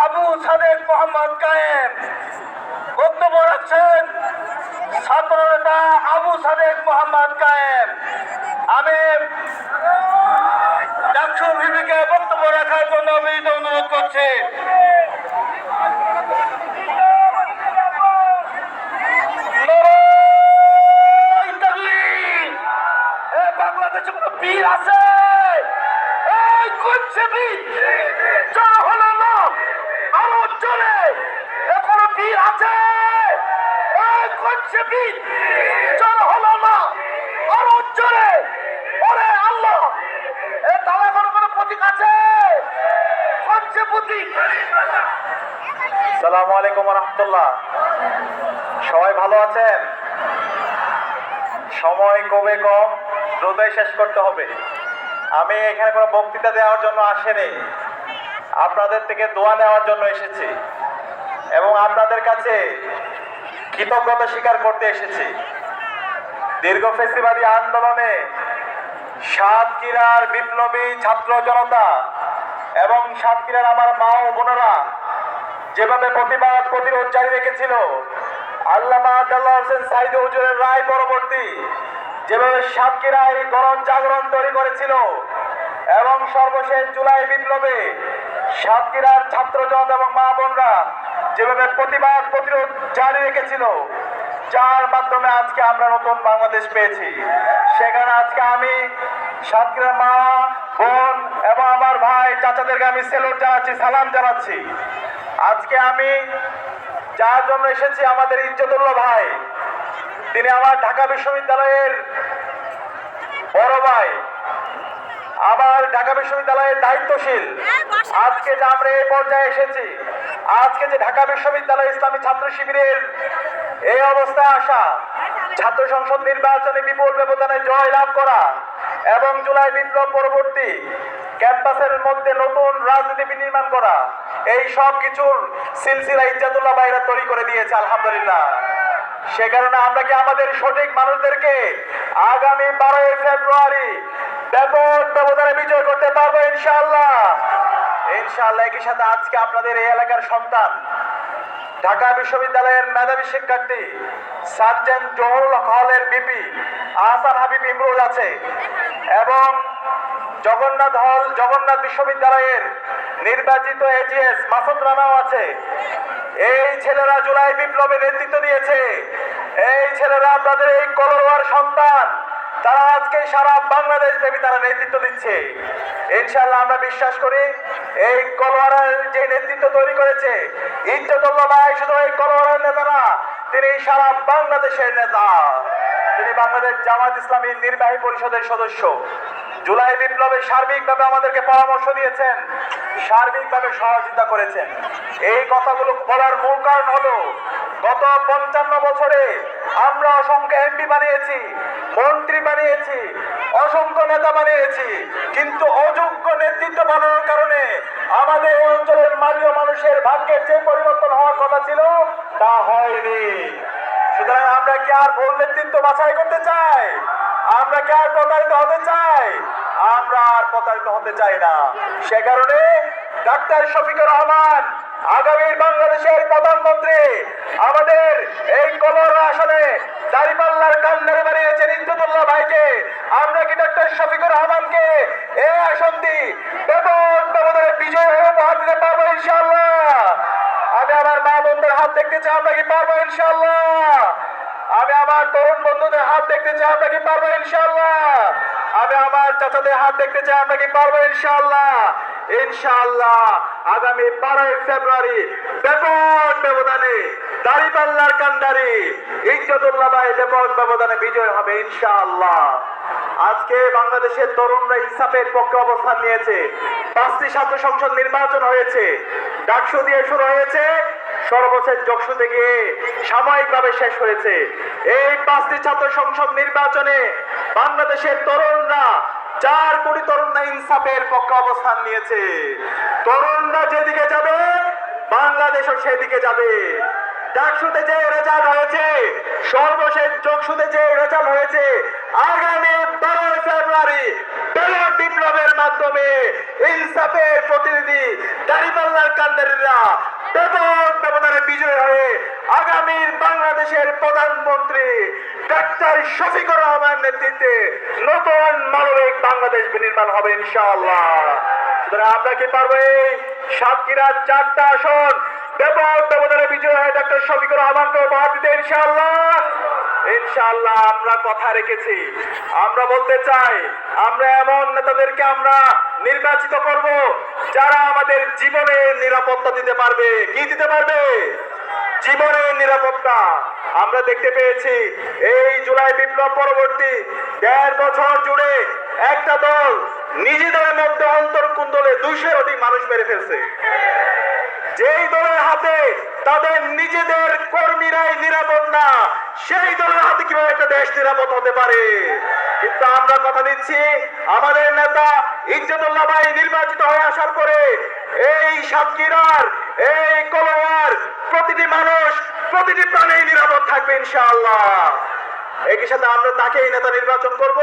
আবু সাদেক মোহাম্মদ কায়েম বক্তব্য রাখছেন ছাত্র নেতা আবু সাদেক মোহাম্মদ কায়েম। আমি ডাকসু ভিভিকে বক্তব্য রাখার জন্য বিনীত অনুরোধ করছি। বাংলাদেশে কোনো বীর আছে? এই করছে বীর জড়ো হলো না, আরো চলে এখনো বীর আছে। এই করছে বীর জড়ো হলো না, আরো চলে। ওরে আল্লাহ, এ তাহলে কোনো প্রতীক আছে? করছে প্রতীক। আসসালামু আলাইকুম ওয়া রাহমাতুল্লাহ। সবাই ভালো আছেন? সময় খুবই কম, দ্রুতই শেষ করতে হবে। আমি এখানে কোনো বক্তৃতা দেওয়ার জন্য আসিনি, আপনাদের থেকে দোয়া নেওয়ার জন্য এসেছি এবং আপনাদের কাছে কৃতজ্ঞতা স্বীকার করতে এসেছি। দীর্ঘ ফেসিবাদী আন্দোলনে সাতক্ষীরার বিপ্লবী ছাত্র জনতা এবং সাতক্ষীরার আমার মা ও বোনেরা যেভাবে প্রতিবাদ প্রতিরোধ জারি রেখেছিল, আল্লামা আব্দুল্লাহ হোসেন সাইদ হুজুরের রায় পরবর্তী যেভাবে সাতক্ষীরায় গণ জাগরণ তৈরি করেছিল এবং সর্বশেষ জুলাই বিপ্লবে সাতক্ষীরার ছাত্র জনতা এবং মা বোনরা যেভাবে প্রতিবাদ প্রতিরোধ জারি রেখেছিল, যার মাধ্যমে আজকে আমরা নতুন বাংলাদেশ পেয়েছি। সেখানে আজকে আমি সাতক্ষীরার মা বোন এবং আমার ভাই চাচাদেরকে আমি সেলুট জানাচ্ছি, সালাম জানাচ্ছি। আজকে আমি যার জন্য এসেছি, আমাদের ইজ্জতুল্লাহ ভাই, তিনি আমার ঢাকা বিশ্ববিদ্যালয়ের বড় ভাই, আমার ঢাকা বিশ্ববিদ্যালয়ের দায়িত্বশীল। আজকে যে আমরা এই পর্যায়ে এসেছি, আজকে যে ঢাকা বিশ্ববিদ্যালয় ইসলামী ছাত্র শিবিরের এই অবস্থায় আসা, ছাত্র সংসদ নির্বাচনে বিপুল ব্যবধানে জয় লাভ করা এবং জুলাই বিপ্লব পরবর্তী ক্যাম্পাসের মধ্যে নতুন রাজনীতি বিনির্মাণ করা, এই সব কিছুর সিলসিলা ইজ্জাতুল্লাহ ভাইরা তৈরি করে দিয়েছে, আলহামদুলিল্লাহ। সে কারণে আমরা কি আমাদের সঠিক মানুষদেরকে আগামী 12 ফেব্রুয়ারি ব্যাপক ব্যবধানে বিজয় করতে পারবো ইনশাআল্লাহ? ইনশাআল্লাহ। একই সাথে আজকে আপনাদের এই এলাকার সন্তান, ঢাকা বিশ্ববিদ্যালয়ের মেধাবী শিক্ষার্থী সার্জেন্ট জহুরুল হলের বিপি আহসান হাবিব ইমরোজ আছে এবং জগন্নাথ বিশ্ববিদ্যালয়ের নির্বাচিত এজিএস মাসুদ রানাও আছে। এই ছেলেরা জুলাই বিপ্লবে নেতৃত্ব দিয়েছে। এই ছেলেরা আপনাদের এই কলরোয়ার সন্তান, তারা আজকে সারা বাংলাদেশ ব্যাপী তারা নেতৃত্ব দিচ্ছে। ইনশাআল্লাহ আমরা বিশ্বাস করি এই কলওয়ারের যে নেতৃত্ব তৈরি করেছে ইজ্জতুল্লাহ ভাই, শুধু এই কলওয়ারের নেতা না, তিনি সারা বাংলাদেশের নেতা। তিনি বাংলাদেশ জামাত ইসলামী নির্বাহী পরিষদের সদস্য। জুলাই বিপ্লবে সার্বিকভাবে আমাদেরকে পরামর্শ দিয়েছেন, সার্বিকভাবে সহযোগিতা করেছেন। এই কথাগুলো বলার মূল কারণ হলো, গত 55 বছরে আমরা অসংখ্য এমপি বানিয়েছি, মন্ত্রী বানিয়েছি, অসংখ্য নেতা বানিয়েছি, কিন্তু অযোগ্য নেতৃত্ব বানানোর কারণে আমাদের এই অঞ্চলের মাননীয় মানুষের ভাগ্যের যে পরিবর্তন হওয়ার কথা ছিল তা হয়নি। সুতরাং আমরা কি আর ভুল নেতৃত্ব বাছাই করতে চাই? আমরা কি আর প্রতারিত হতে চাই? আমরা আর প্রতারিত হতে চাই না। সে কারণে ডাক্তার শফিকুর রহমান আগামী বাংলাদেশের প্রধানমন্ত্রী আমাদের এই কলরা আসনে দাঁড়িপাল্লার কান্ডারে বানিয়েছেন ইজ্জতুল্লাহ ভাইকে। আমরা কি ডাক্তার শফিকুর রহমানকে এই আসনটি ব্যাপক ব্যবধানে বিজয় হয়ে উপহার দিতে পারবো ইনশাআল্লাহ? আমি আমার মা বোনদের হাত দেখতে চাই, আমরা কি পারবো ইনশাআল্লাহ? আমি আমার তরুণ বন্ধুদের হাত দেখতে চাই, আমরা কি পারবো ইনশাআল্লাহ? আমি আমার চাচাদের হাত দেখতে চাই, আমরা কি পারবো ইনশাআল্লাহ? ইনশাআল্লাহ আগামী 12 ফেব্রুয়ারি ব্যাপক ব্যবধানে দাঁড়িপাল্লার কান্ডারি ইজ্জতুল্লাহ ভাই ব্যাপক ব্যবধানে বিজয় হবে ইনশাআল্লাহ। আজকে বাংলাদেশের তরুণরা ইনসাফের পক্ষে অবস্থান নিয়েছে। 5টি ছাত্র সংসদ নির্বাচন হয়েছে, ডাকসু দিয়ে শুরু হয়েছে, সর্বশেষ জকসুতে গিয়ে সাময়িকভাবে শেষ হয়েছে। এই 5টি ছাত্র সংসদ নির্বাচনে বাংলাদেশের তরুণরা 4 কোটি তরুণরা ইনসাফের পক্ষে অবস্থান নিয়েছে। তরুণরা যেদিকে যাবে বাংলাদেশও সেদিকে যাবে। ডাকসুতে যে রেজাল্ট হয়েছে, সর্বশেষ জকসুতে যে রেজাল্ট হয়েছে, আগামী 12 ফেব্রুয়ারি ব্যালট বিপ্লবের মাধ্যমে ইনসাফের প্রতিনিধি দাঁড়িপাল্লার কান্দারিরা ব্যাপক ব্যবধানে বিজয় হয়ে আগামীর বাংলাদেশের প্রধানমন্ত্রী ডাক্তার শফিকুর রহমান নেতৃত্বে নতুন মানবিক বাংলাদেশ বিনির্মাণ হবে ইনশাআল্লাহ। সুতরাং আমরা কি পারবো এই সাতক্ষীরার 4টা আসন ব্যাপক ব্যবধানে বিজয় হয়ে ডাক্তার শফিকুর রহমানকে উপহার দিতে ইনশাআল্লাহ? ইনশাআল্লাহ আমরা কথা রেখেছি। আমরা বলতে চাই আমরা এমন নেতাদেরকে আমরা নির্বাচিত করব যারা আমাদের জীবনের নিরাপত্তা দিতে পারবে। কি দিতে পারবে? জীবনের নিরাপত্তা। আমরা দেখতে পেয়েছি এই জুলাই বিপ্লব পরবর্তী 1.5 বছর জুড়ে একটা দল নিজেদের মধ্যে অন্তর্কুন্দলে 200 অধিক মানুষ মেরে ফেলছে। যেই দলের হাতে তাদের নিজেদের কর্মীরাই নিরাপদ না, সেই দলের হাতে কিভাবে একটা দেশ নিরাপদ হতে পারে? কিন্তু আমরা কথা দিচ্ছি আমাদের নেতা ইজ্জতুল্লাহ ভাই নির্বাচিত হয়ে আসার পরে এই সাতক্ষীরার এই কলোয়ার প্রতিটি মানুষ প্রতিটি প্রাণী নিরাপদ থাকবে ইনশাআল্লাহ। একই সাথে আমরা তাকেই নেতা নির্বাচন করব।